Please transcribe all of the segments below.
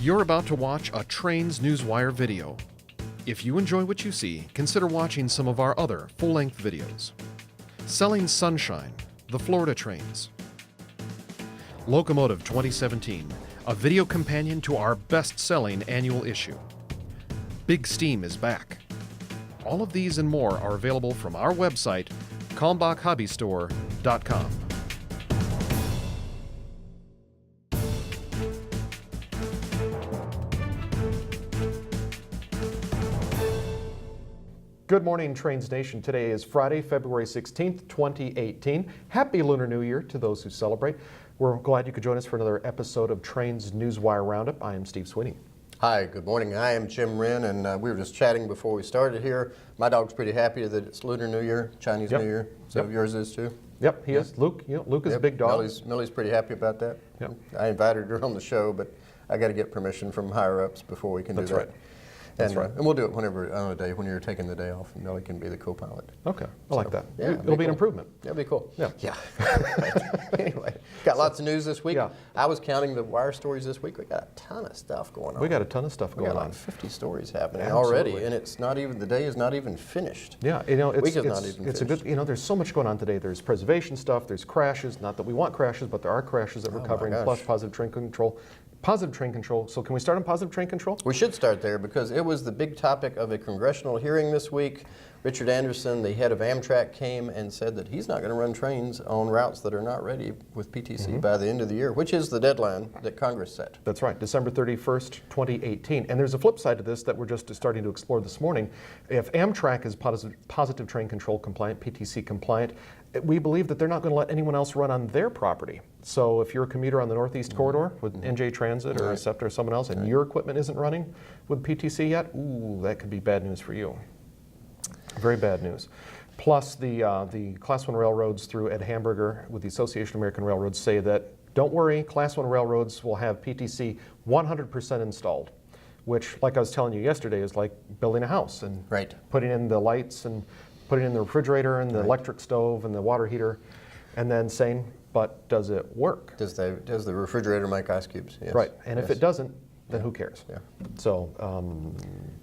You're about to watch a Trains Newswire video. If you enjoy what you see, consider watching some of our other full-length videos. Selling Sunshine, the Florida Trains. Locomotive 2017, a video companion to our best-selling annual issue. Big Steam is back. All of these and more are available from our website, kalmbachhobbystore.com. Good morning, Trains Nation. Today is Friday, February 16th, 2018. Happy Lunar New Year to those who celebrate. We're glad you could join us for another episode of Trains Newswire Roundup. I am Steve Sweeney. Hi, good morning. I am Jim Wrinn, and we were just chatting before we started here. My dog's pretty happy that it's Lunar New Year, Chinese New Year. So yours is too? Yep, he is. Luke, Luke is a big dog. Millie's pretty happy about that. Yep. I invited her on the show, but I got to get permission from higher ups before we can do that. That's right. That's right. And we'll do it whenever on a day when you're taking the day off, and Millie can be the co-pilot. Okay, I like that. Yeah, it'll be an improvement. That'll be cool. Yeah. Anyway, got lots of news this week. Yeah. I was counting the wire stories this week. We got a ton of stuff going on. We got a ton of stuff going on. We got like 50 stories happening Absolutely. already, and it's not even, the day is not even finished. Yeah, Week is not even it's finished. a good, there's so much going on today. There's preservation stuff, there's crashes, not that we want crashes, but there are crashes that we're covering, plus positive train control. Positive train control. So can we start on positive train control? We should start there because it was the big topic of a congressional hearing this week. Richard Anderson, the head of Amtrak, came and said that he's not going to run trains on routes that are not ready with PTC by the end of the year, which is the deadline that Congress set. That's right, December 31st, 2018. And there's a flip side to this that we're just starting to explore this morning. If Amtrak is positive train control compliant, PTC compliant, we believe that they're not going to let anyone else run on their property. So if you're a commuter on the Northeast Corridor with NJ Transit or SEPTA or someone else, and your equipment isn't running with PTC yet, ooh, that could be bad news for you. Very bad news. Plus, the Class 1 railroads through Ed Hamburger with the Association of American Railroads say that, don't worry, Class 1 railroads will have PTC 100% installed, which, like I was telling you yesterday, is like building a house and putting in the lights and putting in the refrigerator and the electric stove and the water heater, and then saying, but does it work? Does the refrigerator make ice cubes? Yes. Right, and if it doesn't, then who cares? Yeah. So,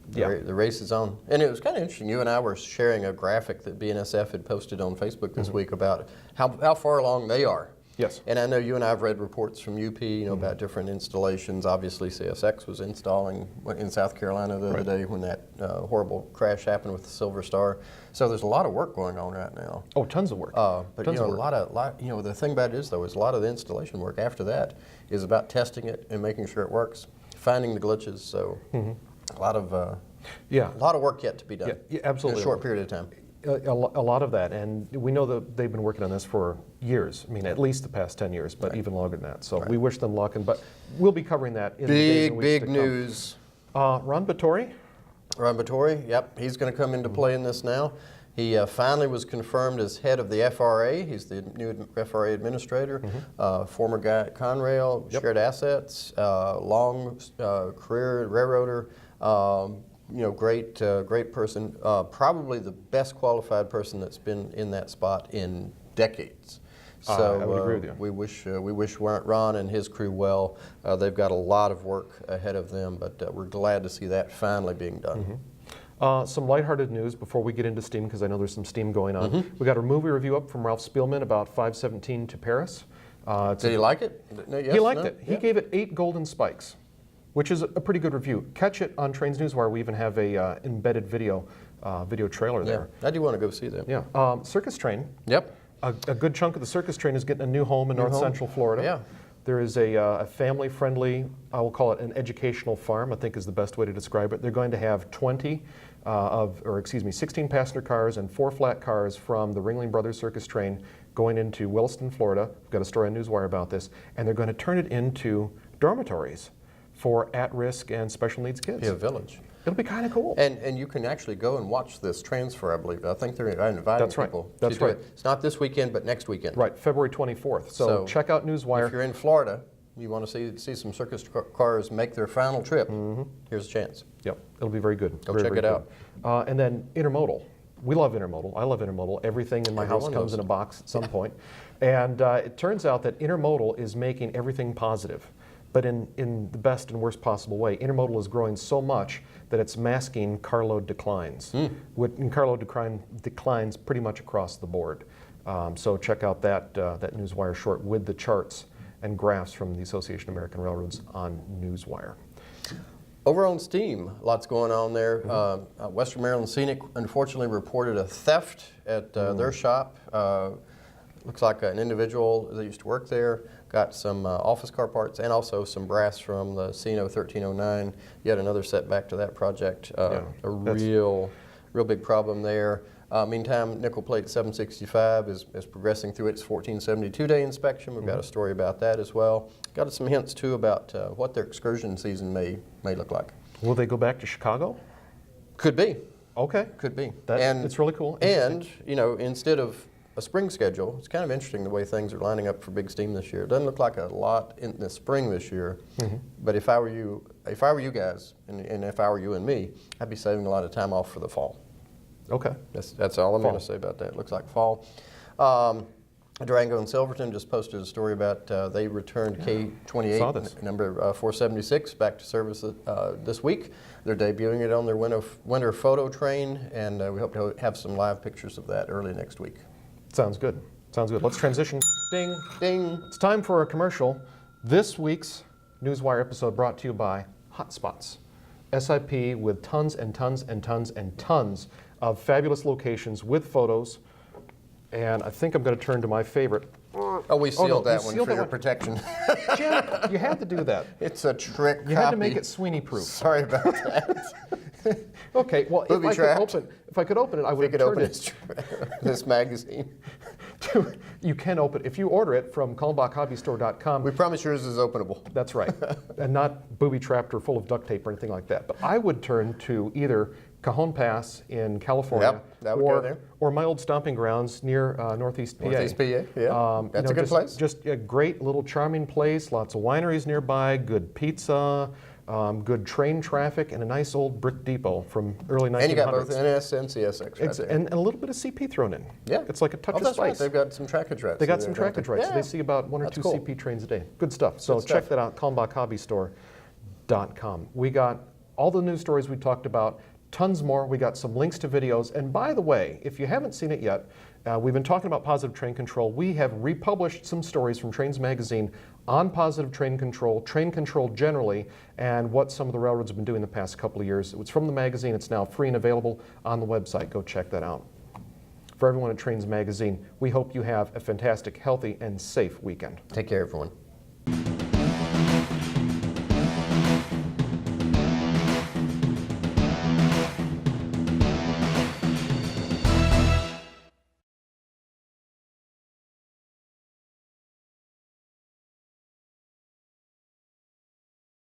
the race is on. And it was kind of interesting. You and I were sharing a graphic that BNSF had posted on Facebook this week about how far along they are. Yes. And I know you and I have read reports from UP, about different installations. Obviously, CSX was installing in South Carolina the other day when that horrible crash happened with the Silver Star. So there's a lot of work going on right now. Oh, tons of work. But a lot. The thing about it is though, is a lot of the installation work after that is about testing it and making sure it works, finding the glitches. So a lot of work yet to be done. Yeah, absolutely. In a short period of time. A lot of that, and we know that they've been working on this for years. I mean, at least the past 10 years, but even longer than that. So we wish them luck, but we'll be covering that in the days and weeks to come. Big news. Ron Batory? Ron Batory, yep, he's going to come into play in this now. He finally was confirmed as head of the FRA. He's the new FRA administrator. Former guy at Conrail, shared assets, long career railroader. Great person. Probably the best qualified person that's been in that spot in decades. So I would agree with you. We wish Ron and his crew well. They've got a lot of work ahead of them, but we're glad to see that finally being done. Some lighthearted news before we get into steam, because I know there's some steam going on. We got a movie review up from Ralph Spielman about 517 to Paris. Did he like it? Yes, he liked it. He gave it 8 golden spikes, which is a pretty good review. Catch it on Trains Newswire. We even have a embedded video trailer there. I do want to go see that. Yeah. Circus Train. Yep. A good chunk of the Circus Train is getting a new home in North Central Florida. Yeah. There is a family-friendly, I will call it an educational farm, I think is the best way to describe it. They're going to have 16 passenger cars and 4 flat cars from the Ringling Brothers Circus Train going into Williston, Florida. We've got a story on Newswire about this. And they're going to turn it into dormitories for at-risk and special needs kids. Yeah, village. It'll be kind of cool. And you can actually go and watch this transfer, I believe. I think they're inviting people to do it. It's not this weekend, but next weekend. Right, February 24th. So check out Newswire. If you're in Florida, you want to see some circus cars make their final trip, here's a chance. Yep, it'll be very good. Go check it out. And then intermodal. We love intermodal. I love intermodal. Everything in my house comes in a box at some point. And it turns out that intermodal is making everything positive. but in the best and worst possible way. Intermodal is growing so much that it's masking carload declines. And carload declines pretty much across the board. So check out that Newswire short with the charts and graphs from the Association of American Railroads on Newswire. Over on Steam, lots going on there. Western Maryland Scenic unfortunately reported a theft at their shop. Looks like an individual that used to work there got some office car parts and also some brass from the Cino 1309. Yet another setback to that project. A real big problem there. Meantime, Nickel Plate 765 is progressing through its 1472-day inspection. We've got a story about that as well. Got some hints too about what their excursion season may look like. Will they go back to Chicago? Could be. Okay. Could be. It's really cool. And, you know, instead of a spring schedule, it's kind of interesting the way things are lining up for Big Steam this year. It doesn't look like a lot in the spring this year, but if I were you guys, and if I were you and me, I'd be saving a lot of time off for the fall. Okay. That's all I'm going to say about that. It looks like fall. Durango and Silverton just posted a story about they returned K28 number 476 back to service this week. They're debuting it on their winter photo train, and we hope to have some live pictures of that early next week. Sounds good. Sounds good. Let's transition. Ding. Ding. It's time for a commercial. This week's Newswire episode brought to you by Hotspots. SIP with tons and tons and tons and tons of fabulous locations with photos. And I think I'm going to turn to my favorite. Oh, we sealed that one for your protection. Jim, you had to do that. It's a trick copy. You had to make it Sweeney proof. Sorry about that. Okay, well, if I could open it, I would have turned it. This magazine. You can open it. If you order it from cullenbachhobbystore.com. We promise yours is openable. That's right. And not booby-trapped or full of duct tape or anything like that. But I would turn to either Cajon Pass in California, that would go there. Or my old stomping grounds near Northeast PA. Northeast PA, yeah. That's a good place. Just a great little charming place, lots of wineries nearby, good pizza, good train traffic, and a nice old brick depot from early 1900s. And you got both NS and CSX right there. And a little bit of CP thrown in. Yeah. It's like a touch of that's spice. Right. They've got some trackage rights. They got some trackage rights. Yeah. So they see about one or two cool. CP trains a day. Good stuff. So check that out, cullenbachhobbystore.com. We got all the news stories we talked about, tons more. We got some links to videos. And by the way, if you haven't seen it yet, we've been talking about positive train control. We have republished some stories from Trains Magazine on positive train control generally, and what some of the railroads have been doing the past couple of years. It was from the magazine. It's now free and available on the website. Go check that out. For everyone at Trains Magazine, we hope you have a fantastic, healthy, and safe weekend. Take care, everyone.